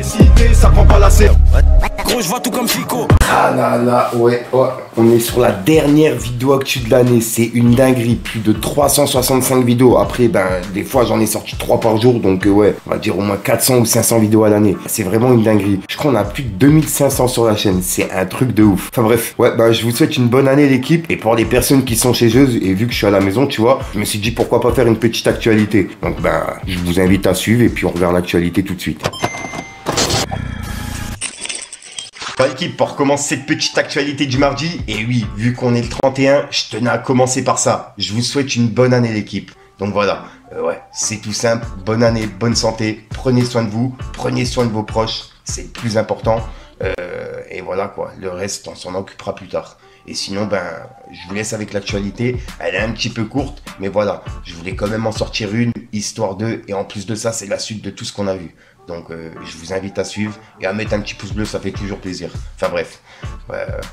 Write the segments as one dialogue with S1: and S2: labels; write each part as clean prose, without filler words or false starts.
S1: publicité, ça prend pas la scène.
S2: Gros, je vois tout comme Fico.
S3: Ah là là, ouais. On est sur la dernière vidéo actu de l'année. C'est une dinguerie. Plus de 365 vidéos. Après, des fois, j'en ai sorti 3 par jour. Donc, ouais, on va dire au moins 400 ou 500 vidéos à l'année. C'est vraiment une dinguerie. Je crois qu'on a plus de 2500 sur la chaîne. C'est un truc de ouf. Enfin bref, ouais, je vous souhaite une bonne année, l'équipe. Et pour les personnes qui sont chez eux, et vu que je suis à la maison, tu vois, je me suis dit pourquoi pas faire une petite actualité. Donc, je vous invite à suivre et puis on regarde l'actualité tout de suite. L'équipe, pour commencer cette petite actualité du mardi, et oui, vu qu'on est le 31, je tenais à commencer par ça. Je vous souhaite une bonne année, l'équipe. Donc voilà, ouais, c'est tout simple. Bonne année, bonne santé, prenez soin de vous, prenez soin de vos proches, c'est le plus important. Et voilà quoi, le reste, on s'en occupera plus tard. Et sinon, je vous laisse avec l'actualité. Elle est un petit peu courte, mais voilà, je voulais quand même en sortir une, histoire de, et en plus de ça, c'est la suite de tout ce qu'on a vu. Donc, je vous invite à suivre et à mettre un petit pouce bleu, ça fait toujours plaisir. Enfin bref,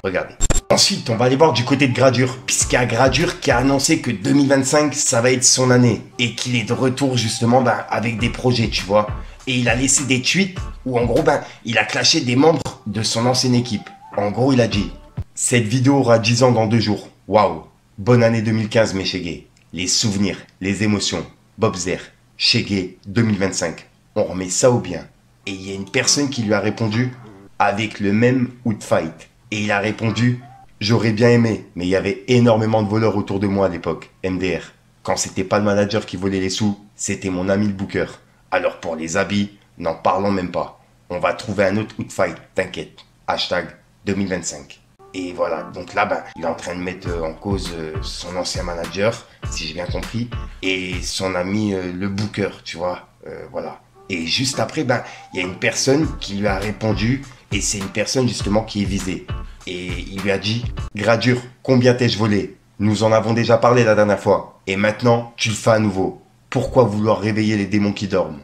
S3: regardez. Ensuite, on va aller voir du côté de Gradure, puisqu'il y a Gradure qui a annoncé que 2025, ça va être son année. Et qu'il est de retour justement avec des projets, tu vois. Et il a laissé des tweets où en gros, il a clashé des membres de son ancienne équipe. En gros, il a dit: cette vidéo aura 10 ans dans 2 jours. Waouh. Bonne année 2015, mes Chegué. Les souvenirs, les émotions. Bob Zer, Chegué 2025. On remet ça au bien. Et il y a une personne qui lui a répondu avec le même Outfight. Et il a répondu: j'aurais bien aimé, mais il y avait énormément de voleurs autour de moi à l'époque, MDR. Quand c'était pas le manager qui volait les sous, c'était mon ami le booker. Alors pour les habits, n'en parlons même pas. On va trouver un autre Outfight, t'inquiète. Hashtag 2025. Et voilà, donc là, il est en train de mettre en cause son ancien manager, si j'ai bien compris, et son ami le booker, tu vois, voilà. Et juste après, il y a une personne qui lui a répondu, et c'est une personne justement qui est visée. Et il lui a dit: Gradure, combien t'ai-je volé? Nous en avons déjà parlé la dernière fois, et maintenant tu le fais à nouveau. Pourquoi vouloir réveiller les démons qui dorment?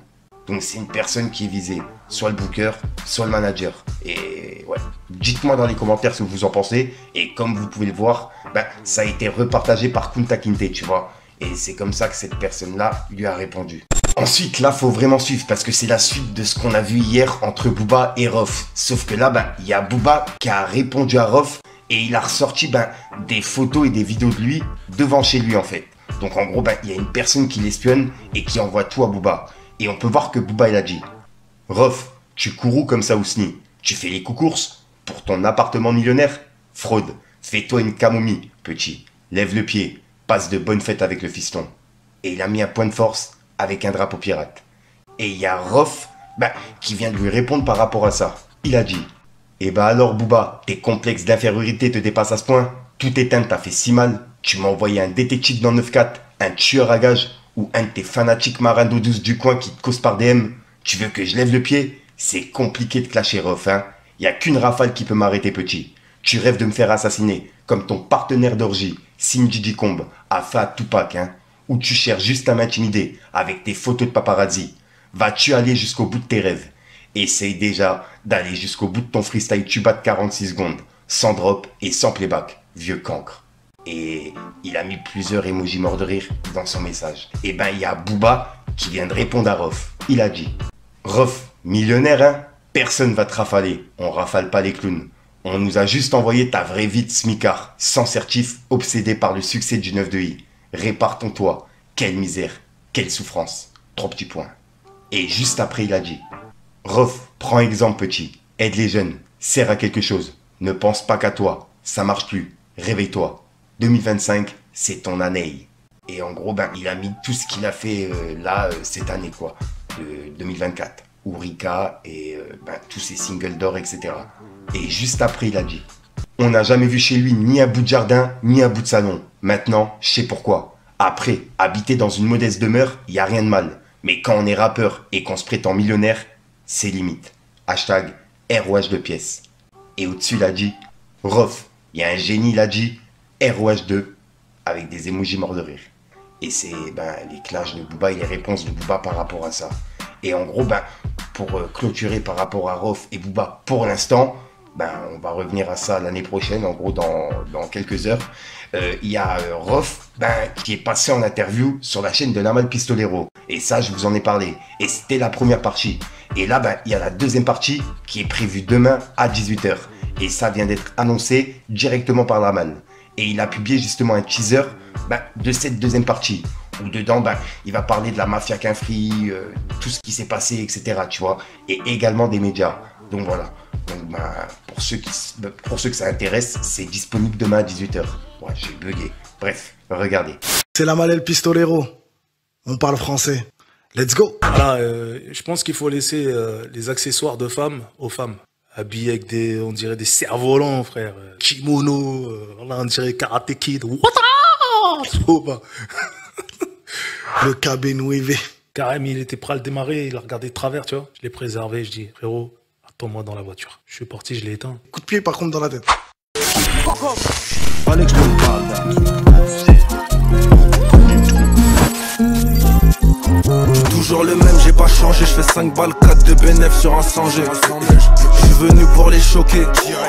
S3: Donc c'est une personne qui est visée, soit le booker, soit le manager. Et ouais, dites-moi dans les commentaires ce que vous en pensez. Et comme vous pouvez le voir, ça a été repartagé par Kunta Kinte, tu vois. Et c'est comme ça que cette personne-là lui a répondu. Ensuite, là, faut vraiment suivre parce que c'est la suite de ce qu'on a vu hier entre Booba et Rof. Sauf que là, il y a Booba qui a répondu à Rof et il a ressorti des photos et des vidéos de lui devant chez lui en fait. Donc en gros, il y a une personne qui l'espionne et qui envoie tout à Booba. Et on peut voir que Booba, il a dit: Rof, tu courous comme ça Ousni. Tu fais les courses pour ton appartement millionnaire? Fraude. Fais-toi une camomille, petit. Lève le pied. Passe de bonnes fêtes avec le fiston. Et il a mis un point de force avec un drapeau pirate. Et il y a Rof qui vient de lui répondre par rapport à ça. Il a dit: eh alors Booba, tes complexes d'infériorité te dépassent à ce point? Tout éteint t'a fait si mal? Tu m'as envoyé un détective dans 9-4, un tueur à gages ou un de tes fanatiques marins d'eau douce du coin qui te cause par DM? Tu veux que je lève le pied? C'est compliqué de clasher Rof, hein. Y a qu'une rafale qui peut m'arrêter, petit. Tu rêves de me faire assassiner, comme ton partenaire d'orgie, Cindy Dicombe, a fait à Tupac, hein. Ou tu cherches juste à m'intimider avec tes photos de paparazzi? Vas-tu aller jusqu'au bout de tes rêves? Essaye déjà d'aller jusqu'au bout de ton freestyle tuba de 46 secondes, sans drop et sans playback, vieux cancre. Et il a mis plusieurs emojis morts de rire dans son message. Et il y a Booba qui vient de répondre à Rof. Il a dit: Rof, millionnaire, hein? Personne va te rafaler. On rafale pas les clowns. On nous a juste envoyé ta vraie vie de smicard, sans certif, obsédé par le succès du 9 de I. Répare ton toit. Quelle misère, quelle souffrance. 3 petits points. Et juste après, il a dit: Rof, prends exemple, petit. Aide les jeunes. Sers à quelque chose. Ne pense pas qu'à toi. Ça marche plus. Réveille-toi. 2025, c'est ton année. Et en gros, il a mis tout ce qu'il a fait cette année, quoi. De 2024. Ourika et tous ses singles d'or, etc. Et juste après, il a dit: on n'a jamais vu chez lui ni un bout de jardin, ni un bout de salon. Maintenant, je sais pourquoi. Après, habiter dans une modeste demeure, il n'y a rien de mal. Mais quand on est rappeur et qu'on se prétend millionnaire, c'est limite. Hashtag ROH de pièces. Et au-dessus, il a dit: Rof, il y a un génie, il a dit ROH2 avec des emojis morts de rire. Et c'est les clashs de Booba et les réponses de Booba par rapport à ça. Et en gros, pour clôturer par rapport à Rof et Booba pour l'instant, Ben, on va revenir à ça l'année prochaine, en gros dans quelques heures. Il y a Rof qui est passé en interview sur la chaîne de Namal Pistolero. Et ça, je vous en ai parlé. Et c'était la première partie. Et là, il y a la deuxième partie qui est prévue demain à 18 h. Et ça vient d'être annoncé directement par Namal. Et il a publié justement un teaser de cette deuxième partie. Où dedans, il va parler de la mafia Quinfri, tout ce qui s'est passé, etc. Tu vois. Et également des médias. Donc voilà. Donc, pour ceux que ça intéresse, c'est disponible demain à 18 h. Ouais, j'ai bugué. Bref, regardez.
S1: C'est Namal El Pistolero. On parle français. Let's go.
S4: Voilà, je pense qu'il faut laisser les accessoires de femmes aux femmes. Habillés avec on dirait des cerfs-volants, frère. Kimono, on dirait Karate Kid. Trop bas.
S1: Le KB Nueve.
S4: Karim, il était prêt à le démarrer, il a regardé de travers, tu vois. Je l'ai préservé, je dis, frérot, attends-moi dans la voiture. Je suis parti, je l'ai éteint.
S1: Coup de pied par contre dans la tête.
S2: Fallait que je te parle.
S5: Toujours le même, j'ai pas changé, je fais 5 balles, 4 de bénéf sur un 100G. Je suis venu pour les choquer,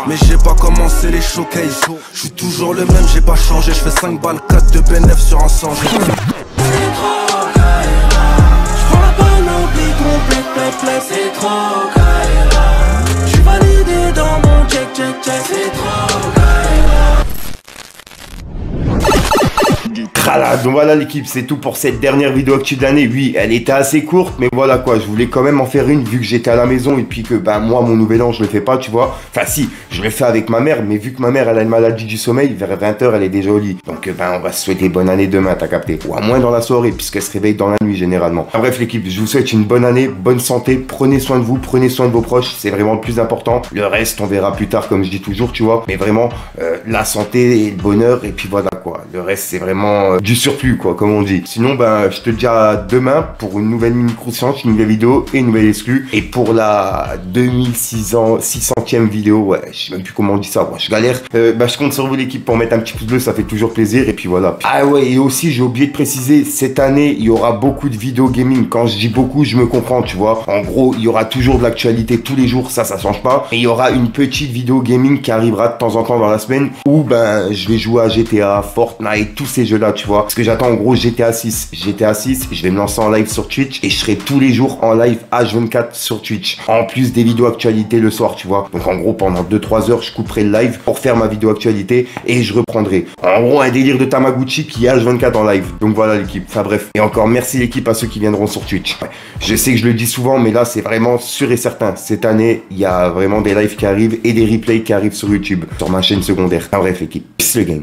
S5: mais j'ai pas commencé les showcases. Je suis toujours le même, j'ai pas changé, je fais 5 balles, 4 de bénéf sur un 100G.
S6: C'est trop Kaela, j'prends la panoplie complète, c'est trop Kaela. J'suis validé dans mon check, c'est trop Kaela.
S3: Donc voilà l'équipe, c'est tout pour cette dernière vidéo actu de l'année. Oui, elle était assez courte, mais voilà quoi, je voulais quand même en faire une vu que j'étais à la maison et puis que moi mon nouvel an je le fais pas, tu vois. Enfin si, je le fais avec ma mère, mais vu que ma mère elle a une maladie du sommeil, vers 20 h elle est déjà au lit. Donc on va se souhaiter bonne année demain, t'as capté. Ou à moins dans la soirée puisqu'elle se réveille dans la nuit généralement. Enfin, bref l'équipe, je vous souhaite une bonne année, bonne santé, prenez soin de vous, prenez soin de vos proches, c'est vraiment le plus important. Le reste on verra plus tard comme je dis toujours, tu vois. Mais vraiment la santé et le bonheur et puis voilà quoi. Le reste c'est vraiment du surplus quoi, comme on dit. Sinon je te dis à demain pour une nouvelle mini croustillante, une nouvelle vidéo et une nouvelle exclue. Et pour la 2600e vidéo, ouais, je sais même plus comment on dit ça, moi je galère. Je compte sur vous l'équipe pour mettre un petit pouce bleu, ça fait toujours plaisir. Et puis voilà. Ah ouais, et aussi j'ai oublié de préciser, cette année il y aura beaucoup de vidéos gaming. Quand je dis beaucoup, je me comprends, tu vois. En gros, il y aura toujours de l'actualité tous les jours, ça change pas. Et il y aura une petite vidéo gaming qui arrivera de temps en temps dans la semaine où je vais jouer à GTA, Fortnite, tous ces jeux là, tu vois. Parce que j'attends en gros GTA 6, je vais me lancer en live sur Twitch et je serai tous les jours en live H24 sur Twitch. En plus des vidéos actualité le soir, tu vois. Donc en gros pendant 2-3 heures, je couperai le live pour faire ma vidéo actualité et je reprendrai. En gros un délire de Tamagotchi qui est H24 en live. Donc voilà l'équipe, enfin bref. Et encore merci l'équipe à ceux qui viendront sur Twitch. Ouais. Je sais que je le dis souvent mais là c'est vraiment sûr et certain. Cette année, il y a vraiment des lives qui arrivent et des replays qui arrivent sur YouTube, sur ma chaîne secondaire. Enfin bref l'équipe, peace le gang.